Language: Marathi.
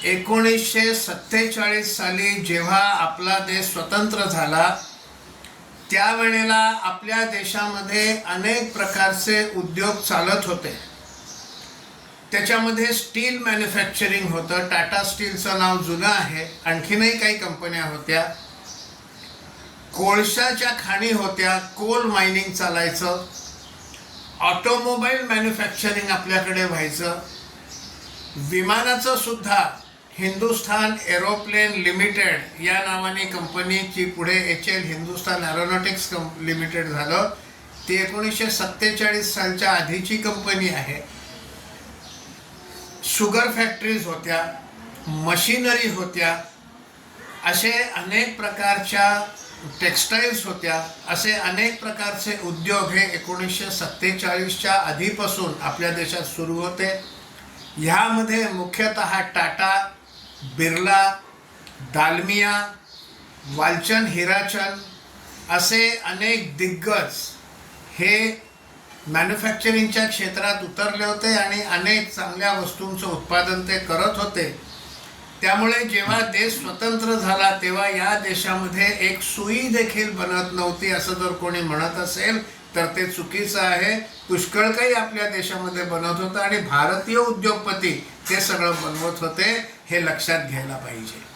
1947 साली जेव्हा आपला देश स्वतंत्र झाला त्यावेळेला आपल्या देशामध्ये अनेक प्रकारचे उद्योग चालत होते. त्याच्यामध्ये स्टील मॅन्युफॅक्चरिंग होतं. टाटा स्टीलचं नाव जुनं आहे. आणखीनही काही कंपन्या होत्या. कोळशाच्या खाणी होत्या. कोल मायनिंग चालायचं. ऑटोमोबाईल मॅन्युफॅक्चरिंग आपल्याकडे व्हायचं. विमानाचं सुद्धा हिंदुस्थान एरोप्लेन लिमिटेड या नावाने कंपनीची पुढे HL हिंदुस्थान एरोनॉटिक्स लिमिटेड झालं. ती 1947 सालच्या आधीची कंपनी आहे. शुगर फॅक्टरीज होत्या, मशिनरी होत्या, असे अनेक प्रकारच्या टेक्स्टाईल्स होत्या. असे अनेक प्रकारचे उद्योग हे 1947च्या आधीपासून आपल्या देशात सुरू होते. ह्यामध्ये मुख्यतः टाटा, बिर्ला, दालमिया, वालचंद हिराचंद असे अनेक दिग्गज हे मॅन्युफॅक्चरिंगच्या क्षेत्रात उतरले होते आणि अनेक चांगल्या वस्तूंचं उत्पादन ते करत होते. त्यामुळे जेव्हा देश स्वतंत्र झाला तेव्हा या देशामध्ये एक सुई देखील बनत नव्हती असं जर कोणी म्हणत असेल तर ते चुकीचं आहे. पुष्कळ काही आपल्या देशामध्ये बनत होतं आणि भारतीय उद्योगपती ते सगळं बनवत होते. हे लक्षात घ्यायला पाहिजे.